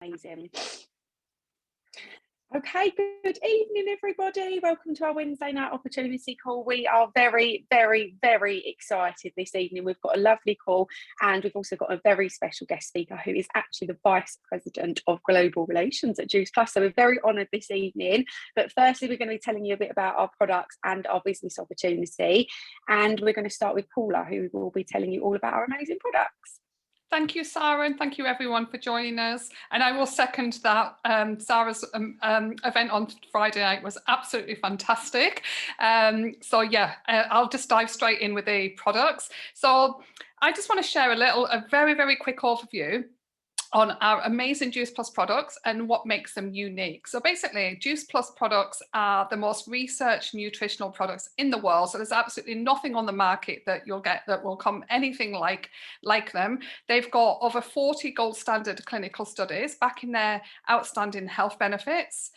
Amazing. Okay, good evening, everybody. Welcome to our Wednesday night opportunity call. We are very, very, very excited this evening. We've got a lovely call, and we've also got a very special guest speaker who is actually the Vice President of Global Relations at Juice Plus. So we're very honoured this evening. But firstly, we're going to be telling you a bit about our products and our business opportunity. And we're going to start with Paula, who will be telling you all about our amazing products. Thank you, Sara, and thank you everyone for joining us. And I will second that. Sara's event on Friday night was absolutely fantastic. I'll just dive straight in with the products. So I just want to share a very, very quick overview on our amazing Juice Plus products and what makes them unique. So basically, Juice Plus products are the most researched nutritional products in the world. So there's absolutely nothing on the market that you'll get that will come anything like them. They've got over 40 gold standard clinical studies backing their outstanding health benefits.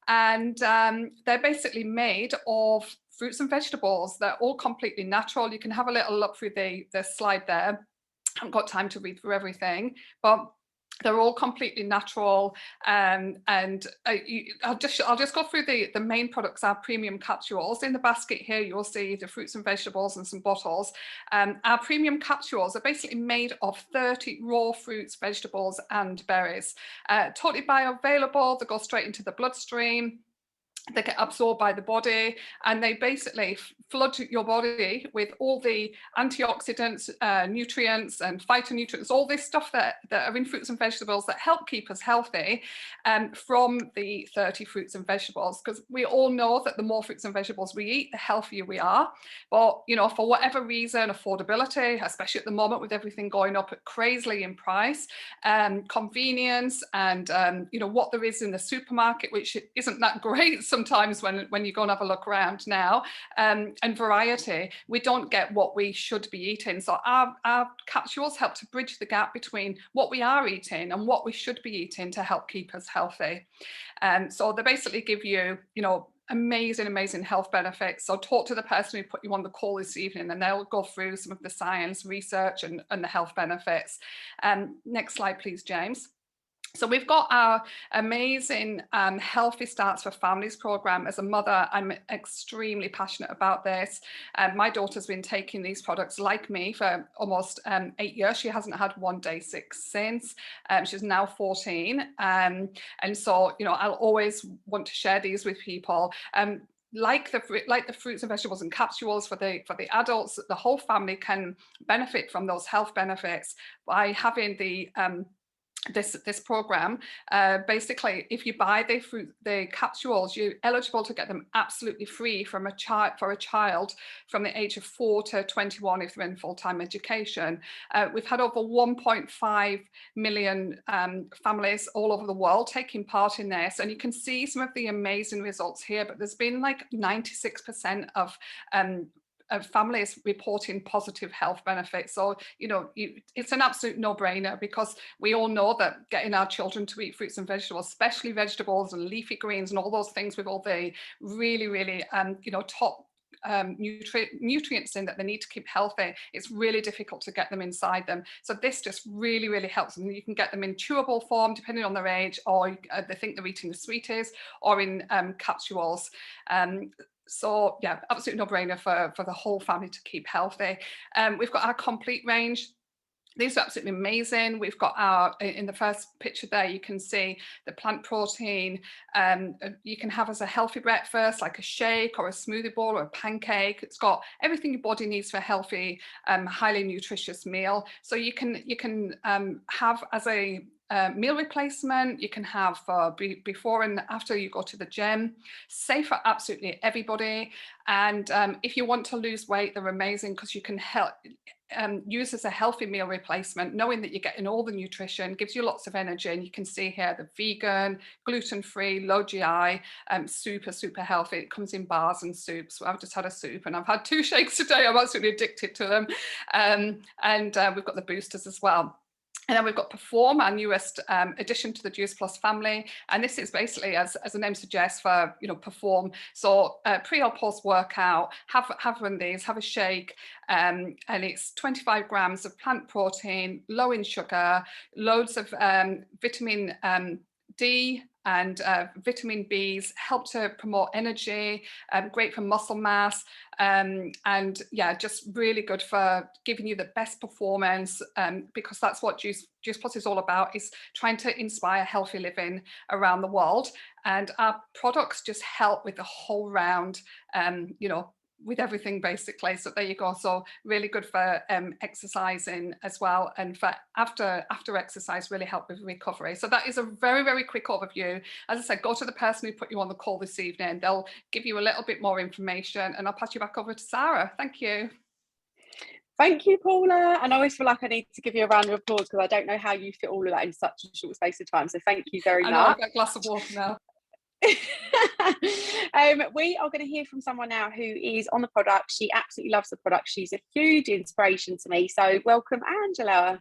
And they're basically made of fruits and vegetables. They're all completely natural. You can have a little look through the slide there. I haven't got time to read through everything, but they're all completely natural, and I'll just go through the main products. Our premium capsules. In the basket here, you'll see the fruits and vegetables and some bottles. Our premium capsules are basically made of 30 raw fruits, vegetables, and berries. Totally bioavailable. They go straight into the bloodstream. They get absorbed by the body, and they basically flood your body with all the antioxidants, nutrients and phytonutrients, all this stuff that are in fruits and vegetables that help keep us healthy, from the 30 fruits and vegetables. Because we all know that the more fruits and vegetables we eat, the healthier we are. But, you know, for whatever reason, affordability, especially at the moment with everything going up crazily in price, convenience, and, what there is in the supermarket, which isn't that great sometimes when you go and have a look around now, and variety, we don't get what we should be eating. So our capsules help to bridge the gap between what we are eating and what we should be eating to help keep us healthy. So they basically give you, amazing health benefits. So talk to the person who put you on the call this evening, and they'll go through some of the science, research, and the health benefits. Next slide, please, James. So we've got our amazing Healthy Starts for Families program. As a mother, I'm extremely passionate about this. My daughter's been taking these products like me for almost 8 years. She hasn't had one day sick since. She's now 14. And so, I'll always want to share these with people. Like the fruits and vegetables and capsules for the adults, the whole family can benefit from those health benefits by having the this program. Basically, if you buy the capsules, you're eligible to get them absolutely free for a child from the age of 4 to 21 if they're in full-time education. We've had over 1.5 million families all over the world taking part in this, and you can see some of the amazing results here. But there's been like 96% of families reporting positive health benefits. So, it's an absolute no-brainer, because we all know that getting our children to eat fruits and vegetables, especially vegetables and leafy greens and all those things with all the really, top nutrients in that they need to keep healthy, it's really difficult to get them inside them. So this just really helps them. You can get them in chewable form depending on their age, or they think they're eating the sweeties, or in capsules. So yeah, absolute no-brainer for the whole family to keep healthy. We've got our complete range. These are absolutely amazing. We've got in the first picture there, you can see the plant protein. You can have as a healthy breakfast, like a shake or a smoothie bowl or a pancake. It's got everything your body needs for a healthy, highly nutritious meal. So you can have as a meal replacement. You can have before and after you go to the gym. Safe for absolutely everybody. And if you want to lose weight, they're amazing, because you can use as a healthy meal replacement, knowing that you're getting all the nutrition, gives you lots of energy. And you can see here the vegan, gluten-free, low GI, super healthy. It comes in bars and soups. So I've just had a soup, and I've had 2 shakes today. I'm absolutely addicted to them. And we've got the boosters as well. And then we've got Perform, our newest addition to the Juice Plus family. And this is basically, as the name suggests, for, perform. So pre or post workout, have one of these, have a shake. And it's 25 grams of plant protein, low in sugar, loads of vitamin D and vitamin Bs, help to promote energy, great for muscle mass, and yeah, just really good for giving you the best performance, because that's what Juice Plus is all about, is trying to inspire healthy living around the world. And our products just help with the whole round, with everything basically. So there you go. So really good for exercising as well, and for after exercise, really help with recovery. So that is a very, very quick overview. As I said, go to the person who put you on the call this evening. They'll give you a little bit more information, and I'll pass you back over to Sara. Thank you. Thank you, Paula. And I always feel like I need to give you a round of applause, because I don't know how you fit all of that in such a short space of time. So thank you very much. I've got a glass of water now. We are going to hear from someone now who is on the product. She absolutely loves the product. She's a huge inspiration to me. So welcome, Angela.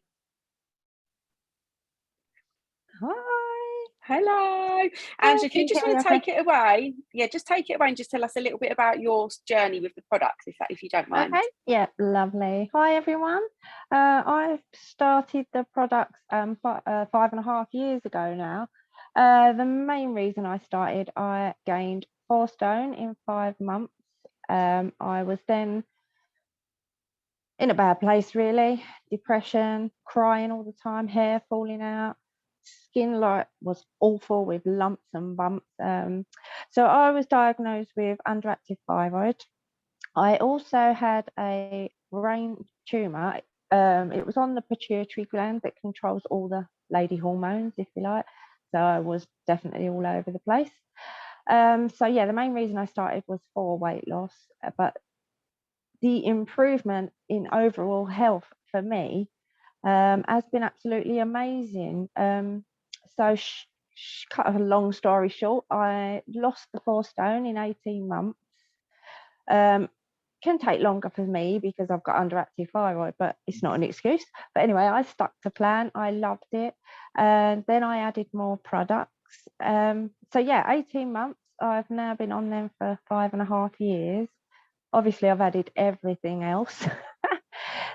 Hi. Hello. Angela, if you just want to take it away, just take it away and just tell us a little bit about your journey with the product, if you don't mind. Okay, yeah, lovely. Hi everyone. I started the products 5.5 years ago now. The main reason I started, I gained 4 stone in 5 months. I was then in a bad place, really. Depression, crying all the time, hair falling out, skin was awful with lumps and bumps. So I was diagnosed with underactive thyroid. I also had a brain tumour. It was on the pituitary gland that controls all the lady hormones, if you like. So I was definitely all over the place. So yeah, the main reason I started was for weight loss, but the improvement in overall health for me has been absolutely amazing. So cut a long story short, I lost the 4 stone in 18 months. Can take longer for me because I've got underactive thyroid, but it's not an excuse. But anyway, I stuck to plan. I loved it. And then I added more products. So yeah, 18 months. I've now been on them for 5.5 years. Obviously, I've added everything else.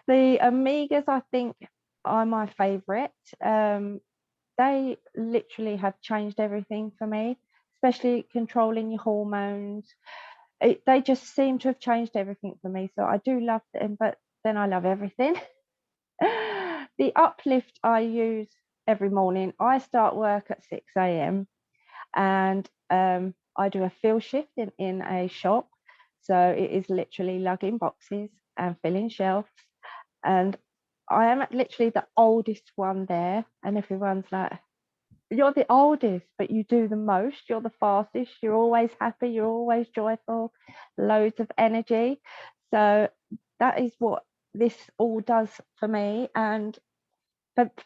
The omegas, I think, are my favorite. They literally have changed everything for me, especially controlling your hormones. They just seem to have changed everything for me. So I do love them, but then I love everything. The uplift I use every morning, I start work at 6 a.m. and I do a field shift in a shop. So it is literally lugging boxes and filling shelves. And I am literally the oldest one there. And everyone's like, you're the oldest, but you do the most. You're the fastest. You're always happy. You're always joyful. Loads of energy. So that is what this all does for me. And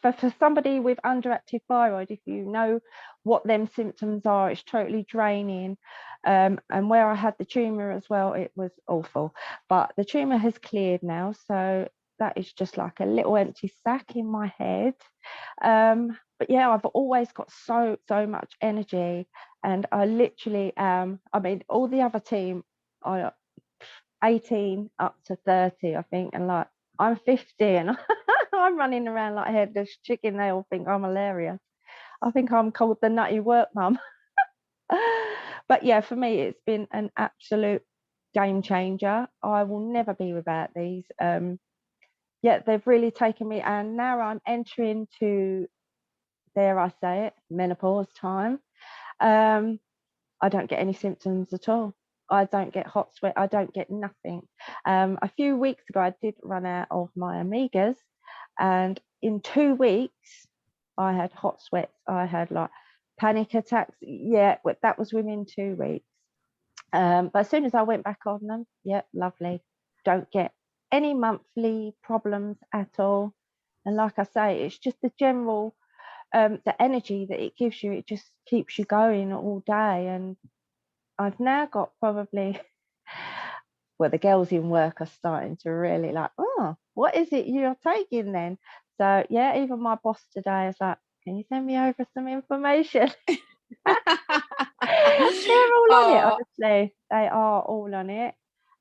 for somebody with underactive thyroid, if you know what them symptoms are, it's totally draining. And where I had the tumour as well, it was awful. But the tumour has cleared now. So that is just like a little empty sack in my head. But yeah, I've always got so much energy, and I literally I mean, all the other team are 18 up to 30, I think, and like I'm 50 and I'm running around like a headless chicken. They all think I'm hilarious. I think I'm called the nutty work mum. But yeah, for me, it's been an absolute game changer. I will never be without these. Yeah, they've really taken me, and now I'm entering to, dare I say it, menopause time. I don't get any symptoms at all. I don't get hot sweat. I don't get nothing. A few weeks ago, I did run out of my omegas, and in 2 weeks, I had hot sweats. I had like panic attacks. Yeah, that was within 2 weeks. But as soon as I went back on them, yeah, lovely. Don't get any monthly problems at all. And like I say, it's just the general the energy that it gives you. It just keeps you going all day. And I've now got probably, well, the girls in work are starting to really like, oh, what is it you're taking then? So yeah, even my boss today is like, can you send me over some information? They're all on it, Oh, honestly. They are all on it.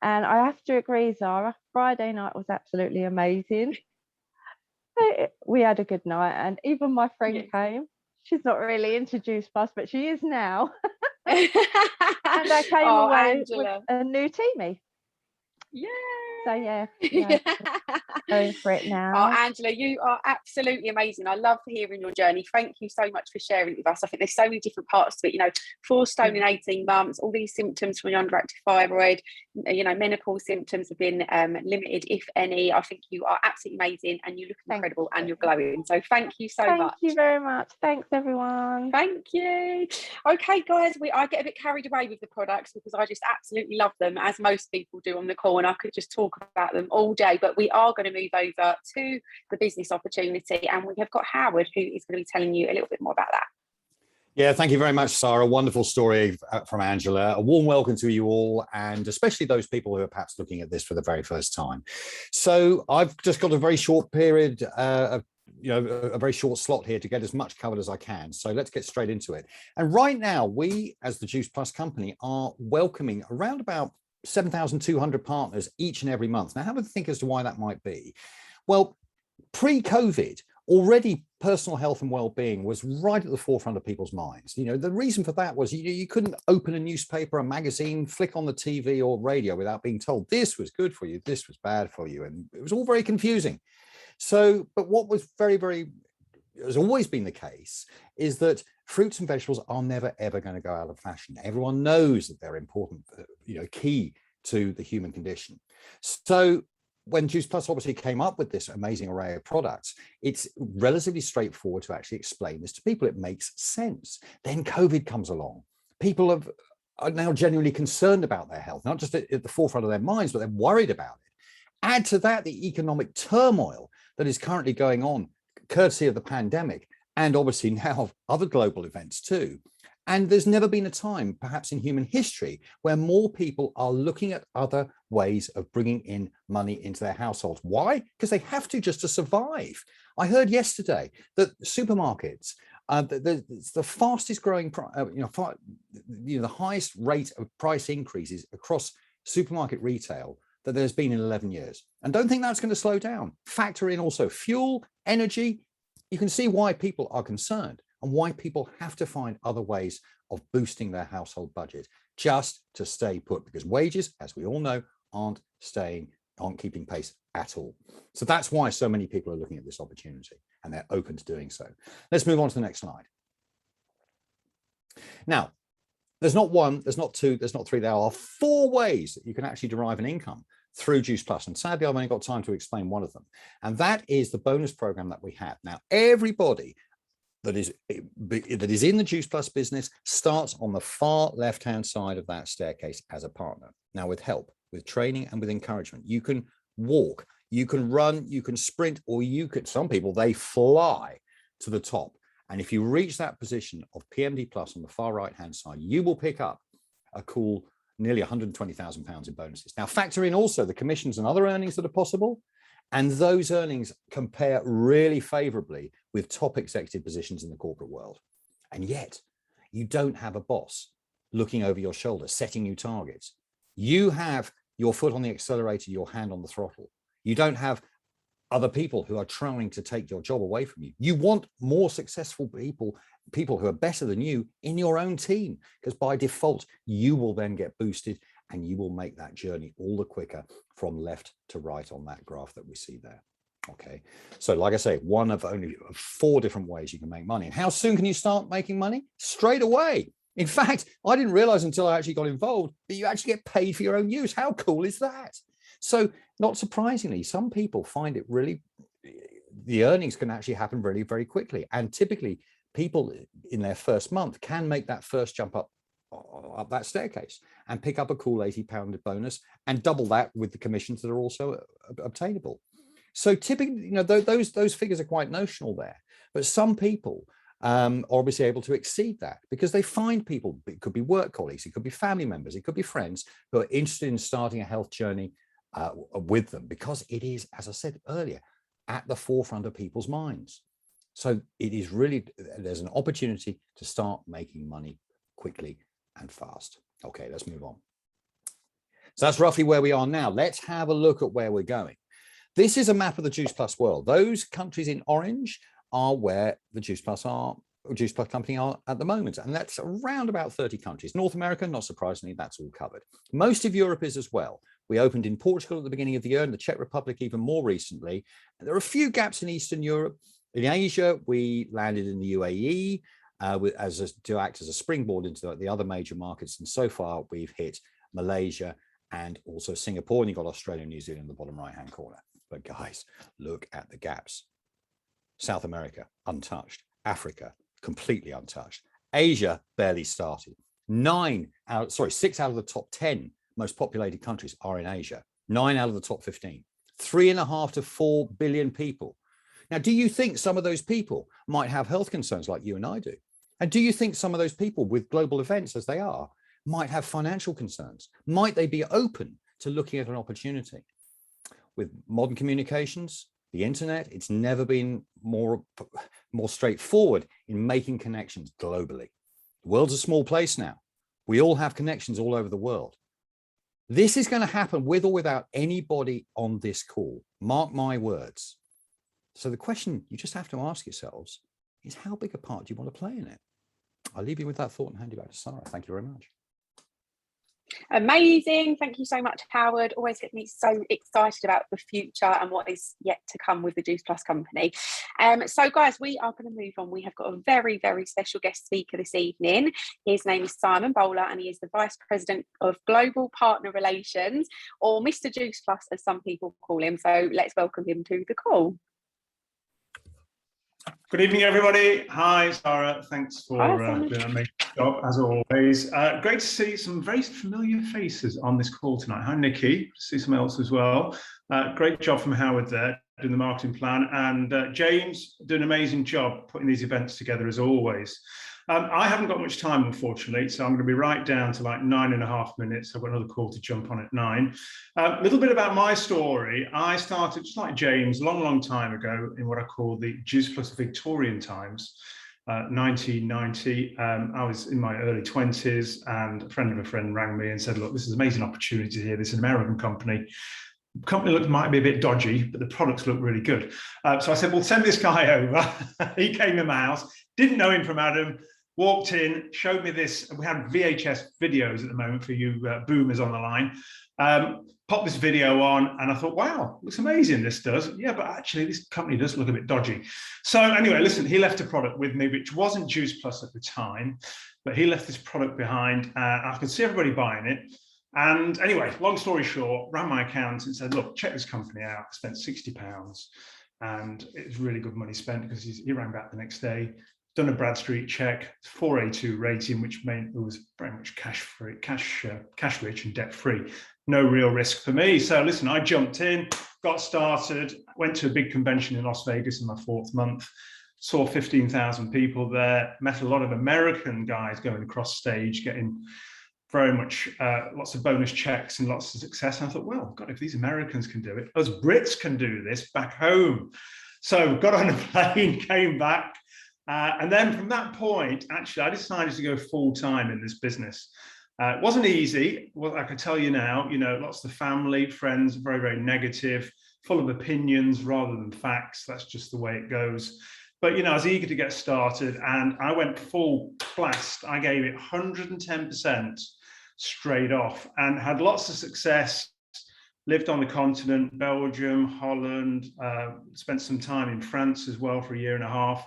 And I have to agree, Zara, Friday night was absolutely amazing. We had a good night, and even my friend came. She's not really into Juice Plus, but she is now. And I came oh, away with Angela. a new teamie. Yeah. So yeah, going for it Oh, now. Angela, you are absolutely amazing. I love hearing your journey. Thank you so much for sharing it with us. I think there's so many different parts to it. 4 stone in 18 months, all these symptoms from your underactive thyroid, menopause symptoms have been limited, if any. I think you are absolutely amazing, and you look incredible, and you're glowing. So thank you so much. Thank you very much. Thanks, everyone. Thank you. Okay, guys, I get a bit carried away with the products because I just absolutely love them, as most people do on the call, and I could just talk about them all day. But we are going to move over to the business opportunity, and we have got Howard, who is going to be telling you a little bit more about that. Yeah, thank you very much, Sara. Wonderful story from Angela. A warm welcome to you all, and especially those people who are perhaps looking at this for the very first time. So I've just got a very short period of a very short slot here to get as much covered as I can. So let's get straight into it. And right now, we, as the Juice Plus company, are welcoming around about 7,200 partners each and every month. Now, have a think as to why that might be. Well, pre-COVID, already personal health and well-being was right at the forefront of people's minds. The reason for that was you couldn't open a newspaper, a magazine, flick on the TV or radio without being told this was good for you, this was bad for you. And it was all very confusing. So, but what was has always been the case is that fruits and vegetables are never, ever going to go out of fashion. Everyone knows that they're important, key to the human condition. So when Juice Plus obviously came up with this amazing array of products, it's relatively straightforward to actually explain this to people. It makes sense. Then COVID comes along. People are now genuinely concerned about their health, not just at the forefront of their minds, but they're worried about it. Add to that the economic turmoil that is currently going on, courtesy of the pandemic, and obviously now other global events too. And there's never been a time, perhaps in human history, where more people are looking at other ways of bringing in money into their households. Why? Because they have to, just to survive. I heard yesterday that supermarkets, the fastest growing, the highest rate of price increases across supermarket retail that there's been in 11 years. And don't think that's going to slow down. Factor in also fuel, energy. You can see why people are concerned and why people have to find other ways of boosting their household budget just to stay put, because wages, as we all know, aren't keeping pace at all. So that's why so many people are looking at this opportunity, and they're open to doing so. Let's move on to the next slide. Now, there's not one, there's not two, there's not three, there are 4 ways that you can actually derive an income through Juice Plus. And sadly, I've only got time to explain one of them. And that is the bonus program that we have. Now, everybody that is in the Juice Plus business starts on the far left-hand side of that staircase as a partner. Now, with help, with training and with encouragement, you can walk, you can run, you can sprint, or some people, they fly to the top. And if you reach that position of PMD Plus on the far right-hand side, you will pick up a cool nearly £120,000 in bonuses. Now, factor in also the commissions and other earnings that are possible. And those earnings compare really favorably with top executive positions in the corporate world. And yet, you don't have a boss looking over your shoulder, setting you targets. You have your foot on the accelerator, your hand on the throttle. You don't have other people who are trying to take your job away from you. You want more successful people who are better than you in your own team, because by default, you will then get boosted and you will make that journey all the quicker from left to right on that graph that we see there. Okay, so like I say, one of only 4 different ways you can make money. And how soon can you start making money? Straight away. In fact, I didn't realize until I actually got involved that you actually get paid for your own use. How cool is that? So not surprisingly, some people find it really, the earnings can actually happen really very quickly. And typically people in their first month can make that first jump up that staircase and pick up a cool £80 bonus and double that with the commissions that are also obtainable. So typically, those figures are quite notional there, but some people are obviously able to exceed that because they find people, it could be work colleagues, it could be family members, it could be friends who are interested in starting a health journey with them, because it is, as I said earlier, at the forefront of people's minds. So it is really, there's an opportunity to start making money quickly and fast. Okay, let's move on. So that's roughly where we are now. Let's have a look at where we're going. This is a map of the Juice Plus world. Those countries in orange are where the Juice Plus company are at the moment. And that's around about 30 countries. North America, not surprisingly, that's all covered. Most of Europe is as well. We opened in Portugal at the beginning of the year and the Czech Republic even more recently. And there are a few gaps in Eastern Europe. In Asia, we landed in the UAE to act as a springboard into the other major markets. And so far, we've hit Malaysia and also Singapore. And you've got Australia and New Zealand in the bottom right-hand corner. But guys, look at the gaps. South America, untouched. Africa, completely untouched. Asia, barely started. 6 out of the top 10 most populated countries are in Asia. 9 out of the top 15. 3.5 to 4 billion people. Now, do you think some of those people might have health concerns like you and I do? And do you think some of those people with global events as they are might have financial concerns? Might they be open to looking at an opportunity? With modern communications, the internet, it's never been more straightforward in making connections globally. The world's a small place now. We all have connections all over the world. This is going to happen with or without anybody on this call. Mark my words. So the question you just have to ask yourselves is, how big a part do you want to play in it? I'll leave you with that thought and hand you back to Sara. Thank you very much. Amazing. Thank you so much, Howard. Always get me so excited about the future and what is yet to come with the Juice Plus company. So guys, we are going to move on. We have got a very, very special guest speaker this evening. His name is Simon Paula, and he is the Vice President of Global Partner Relations, or Mr. Juice Plus, as some people call him. So let's welcome him to the call. Good evening, everybody. Hi, Sara. Thanks for doing an amazing job, as always. Great to see some very familiar faces on this call tonight. Hi, Nikki. See someone else as well. Great job from Howard there, doing the marketing plan. And James, doing an amazing job putting these events together, as always. I haven't got much time, unfortunately, so I'm going to be right down to like 9.5 minutes. I've got another call to jump on at 9. A little bit about my story. I started, just like James, a long, long time ago in what I call the Juice Plus Victorian times, 1990. I was in my early 20s, and a friend of a friend rang me and said, look, this is an amazing opportunity here. This is an American company. The company might be a bit dodgy, but the products look really good. So I said, well, send this guy over. He came in my house, didn't know him from Adam, walked in, showed me this. We have VHS videos at the moment for you boomers on the line. Popped this video on, and I thought, wow, looks amazing, this does. Yeah, but actually, this company does look a bit dodgy. So anyway, listen, he left a product with me, which wasn't Juice Plus at the time, but he left this product behind. I could see everybody buying it. And anyway, long story short, ran my account and said, look, check this company out. I spent £60, and it was really good money spent, because he rang back the next day, done a Bradstreet check, 4A2 rating, which meant it was very much cash rich and debt free. No real risk for me. So listen, I jumped in, got started, went to a big convention in Las Vegas in my 4th month, saw 15,000 people there, met a lot of American guys going across stage, getting very much lots of bonus checks and lots of success. And I thought, well, God, if these Americans can do it, us Brits can do this back home. So got on a plane, came back. And then from that point, actually, I decided to go full time in this business. It wasn't easy. Well, I can tell you now, lots of family, friends, very, very negative, full of opinions rather than facts. That's just the way it goes. But, I was eager to get started, and I went full blast. I gave it 110% straight off and had lots of success. Lived on the continent, Belgium, Holland, spent some time in France as well for 1.5 years.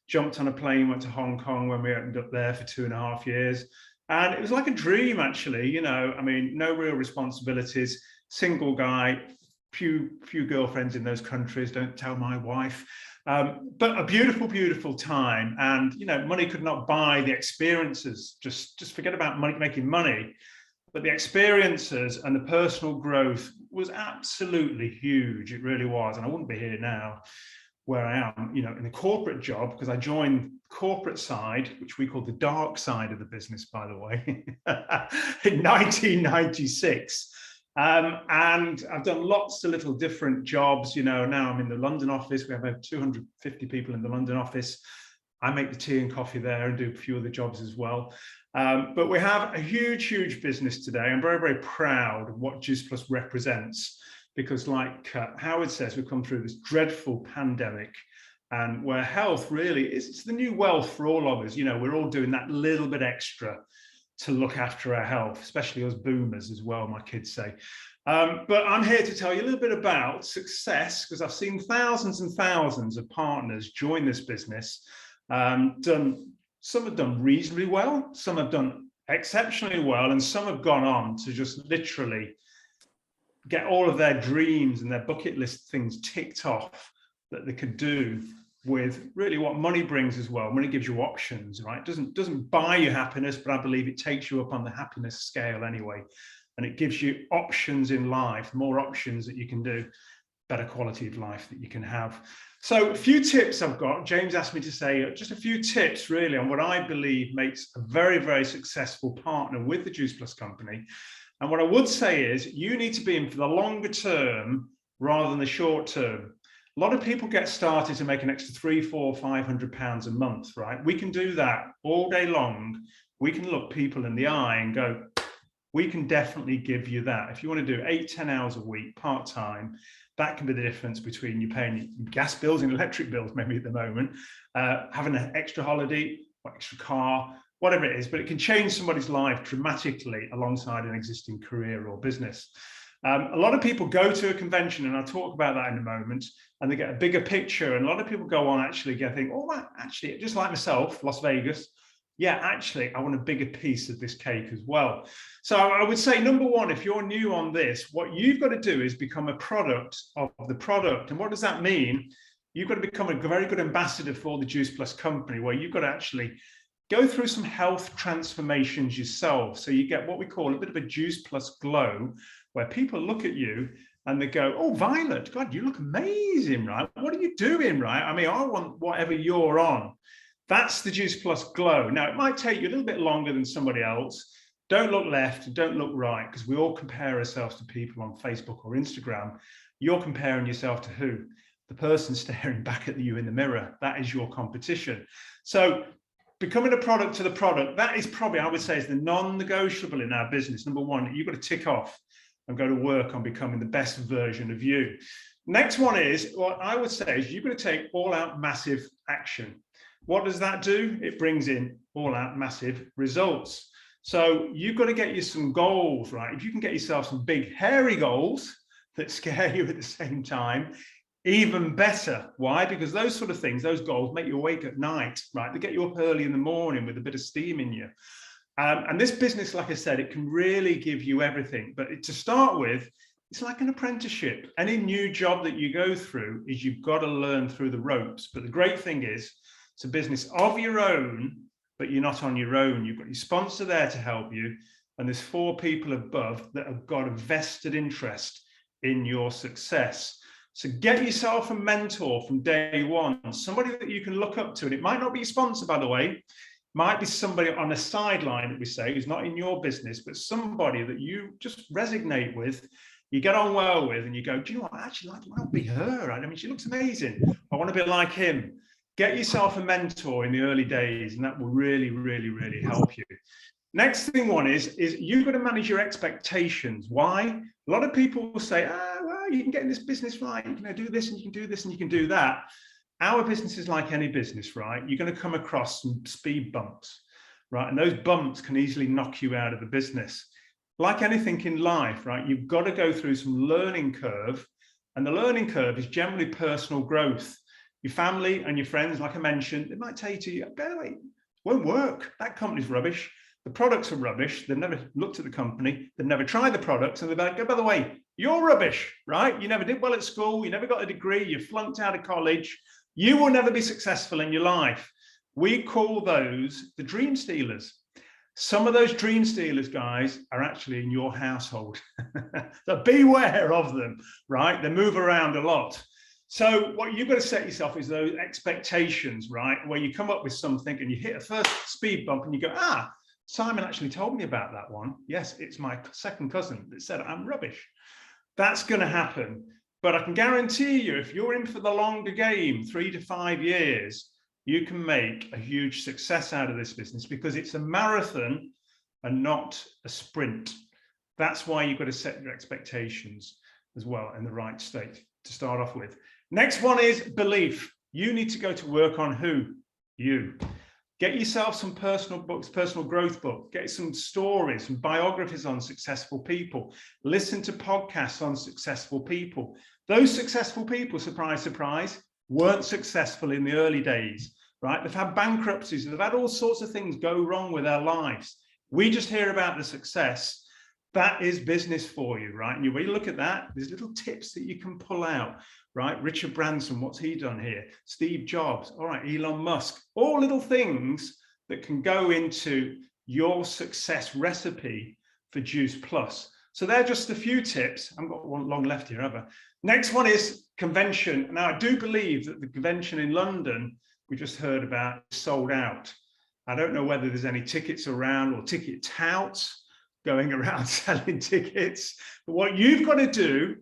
Jumped on a plane, went to Hong Kong when we opened up there for 2.5 years. And it was like a dream, actually, no real responsibilities, single guy, few girlfriends in those countries, don't tell my wife. But a beautiful, beautiful time. And, money could not buy the experiences. Just forget about money, making money. But the experiences and the personal growth was absolutely huge. It really was. And I wouldn't be here now where I am, in the corporate job, because I joined corporate side, which we call the dark side of the business, by the way, in 1996. And I've done lots of little different jobs. Now I'm in the London office. We have over 250 people in the London office. I make the tea and coffee there and do a few other jobs as well. But we have a huge, huge business today. I'm very, very proud of what Juice Plus represents, because like Howard says, we've come through this dreadful pandemic, and where health really is, it's the new wealth for all of us. We're all doing that little bit extra to look after our health, especially us boomers as well, my kids say. But I'm here to tell you a little bit about success, because I've seen thousands and thousands of partners join this business. Some have done reasonably well, some have done exceptionally well, and some have gone on to just literally get all of their dreams and their bucket list things ticked off that they could do with really what money brings as well. Money gives you options, right? It doesn't buy you happiness, but I believe it takes you up on the happiness scale anyway. And it gives you options in life, more options that you can do, better quality of life that you can have. So a few tips I've got. James asked me to say just a few tips really on what I believe makes a very, very successful partner with the Juice Plus company. And what I would say is you need to be in for the longer term rather than the short term. A lot of people get started to make an extra £300, £400, £500 a month, right? We can do that all day long. We can look people in the eye and go, we can definitely give you that. If you want to do 8-10 hours a week, part-time, that can be the difference between you paying your gas bills and electric bills maybe at the moment, having an extra holiday, or extra car, whatever it is, but it can change somebody's life dramatically alongside an existing career or business. A lot of people go to a convention, and I'll talk about that in a moment, and they get a bigger picture. And a lot of people go on actually think, oh, actually, just like myself, Las Vegas, yeah, actually, I want a bigger piece of this cake as well. So I would say, number one, if you're new on this, what you've got to do is become a product of the product. And what does that mean? You've got to become a very good ambassador for the Juice Plus company, where you've got to actually go through some health transformations yourself. So you get what we call a bit of a Juice Plus glow, where people look at you and they go, oh, Violet, God, you look amazing, right? What are you doing, right? I mean, I want whatever you're on. That's the Juice Plus glow. Now, it might take you a little bit longer than somebody else. Don't look left, don't look right, because we all compare ourselves to people on Facebook or Instagram. You're comparing yourself to who? The person staring back at you in the mirror. That is your competition. So becoming a product to the product, that is probably, I would say, is the non-negotiable in our business. Number one, you've got to tick off and go to work on becoming the best version of you. Next one is, what I would say is you've got to take all-out massive action. What does that do? It brings in all-out massive results. So you've got to get you some goals, right? If you can get yourself some big, hairy goals that scare you at the same time, even better. Why? Because those sort of things, those goals make you awake at night, right? They get you up early in the morning with a bit of steam in you. And this business, like I said, it can really give you everything. But to start with, it's like an apprenticeship. Any new job that you go through is you've got to learn through the ropes. But the great thing is, it's a business of your own, but you're not on your own. You've got your sponsor there to help you. And there's 4 people above that have got a vested interest in your success. So get yourself a mentor from day one, somebody that you can look up to. And it might not be your sponsor, by the way. Might be somebody on a sideline that we say who's not in your business, but somebody that you just resonate with, you get on well with, and you go, do you know what? I actually like to want to be her. I mean, she looks amazing. I want to be like him. Get yourself a mentor in the early days, and that will really, really, really help you. Next thing one is you've got to manage your expectations. Why? A lot of people will say, well, you can get in this business, right? You can do this and you can do this and you can do that. Our business is like any business, right? You're going to come across some speed bumps, right? And those bumps can easily knock you out of the business. Like anything in life, right? You've got to go through some learning curve. And the learning curve is generally personal growth. Your family and your friends, like I mentioned, it might tell you to, by the way, it won't work. That company's rubbish. The products are rubbish. They've never looked at the company. They've never tried the products. And they're like, oh, by the way, you're rubbish, right? You never did well at school. You never got a degree. You flunked out of college. You will never be successful in your life. We call those the dream stealers. Some of those dream stealers, guys, are actually in your household. So beware of them, right? They move around a lot. So what you've got to set yourself is those expectations, right? Where you come up with something and you hit a first speed bump and you go, Simon actually told me about that one. Yes, it's my second cousin that said I'm rubbish. That's going to happen. But I can guarantee you, if you're in for the longer game, 3 to 5 years, you can make a huge success out of this business, because it's a marathon and not a sprint. That's why you've got to set your expectations as well in the right state to start off with. Next one is belief. You need to go to work on who? You. Get yourself some personal books, personal growth books. Get some stories and biographies on successful people. Listen to podcasts on successful people. Those successful people, surprise, surprise, weren't successful in the early days, right? They've had bankruptcies. They've had all sorts of things go wrong with their lives. We just hear about the success. That is business for you, right? And you really look at that, there's little tips that you can pull out, right? Richard Branson, what's he done here? Steve Jobs, all right, Elon Musk, all little things that can go into your success recipe for Juice Plus. So they're just a few tips. I haven't got one long left here, have I? Next one is convention. Now, I do believe that the convention in London, we just heard about, is sold out. I don't know whether there's any tickets around or ticket touts going around selling tickets. But what you've got to do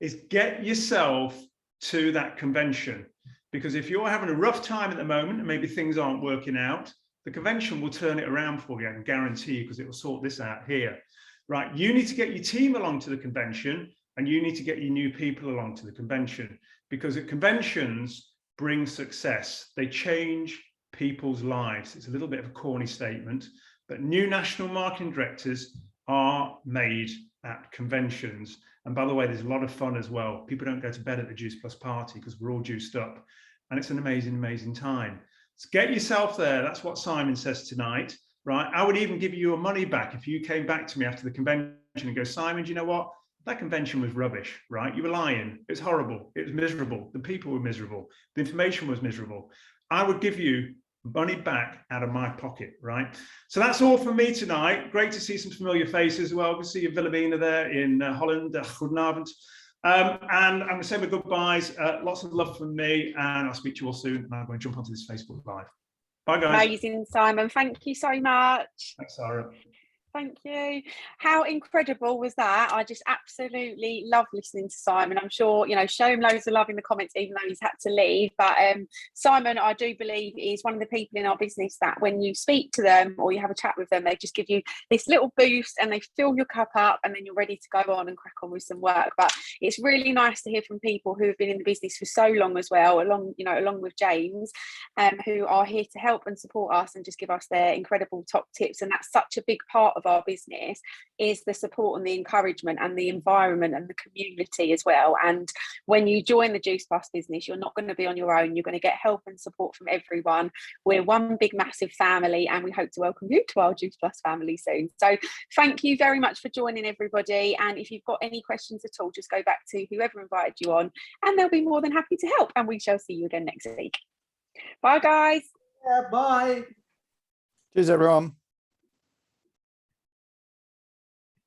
is get yourself to that convention. Because if you're having a rough time at the moment and maybe things aren't working out, the convention will turn it around for you, I can guarantee you, because it will sort this out here. Right, you need to get your team along to the convention, and you need to get your new people along to the convention, because at conventions bring success. They change people's lives. It's a little bit of a corny statement, but new national marketing directors are made at conventions. And by the way, there's a lot of fun as well. People don't go to bed at the Juice Plus party because we're all juiced up, and it's an amazing, amazing time. So get yourself there. That's what Simon says tonight. Right, I would even give you your money back if you came back to me after the convention and go, Simon, do you know what? That convention was rubbish, right? You were lying. It was horrible. It was miserable. The people were miserable. The information was miserable. I would give you money back out of my pocket, right? So that's all from me tonight. Great to see some familiar faces as well. We see you, Wilhelmina, there in Holland. Goedenavond. And I'm going to say my goodbyes. Lots of love from me, and I'll speak to you all soon. And I'm going to jump onto this Facebook Live. Bye, guys. Amazing, Simon. Thank you so much. Thanks, Sara. Thank you. How incredible was that? I just absolutely love listening to Simon. I'm sure, you know, show him loads of love in the comments, even though he's had to leave. But Simon, I do believe, is one of the people in our business that when you speak to them or you have a chat with them, they just give you this little boost and they fill your cup up, and then you're ready to go on and crack on with some work. But it's really nice to hear from people who have been in the business for so long as well, along with James, who are here to help and support us and just give us their incredible top tips. And that's such a big part of our business, is the support and the encouragement and the environment and the community as well. And when you join the Juice Plus business, you're not going to be on your own. You're going to get help and support from everyone. We're one big massive family, and we hope to welcome you to our Juice Plus family soon. So thank you very much for joining, everybody. And if you've got any questions at all, just go back to whoever invited you on, and they'll be more than happy to help. And we shall see you again next week. Bye, guys. Yeah, bye. Cheers, everyone.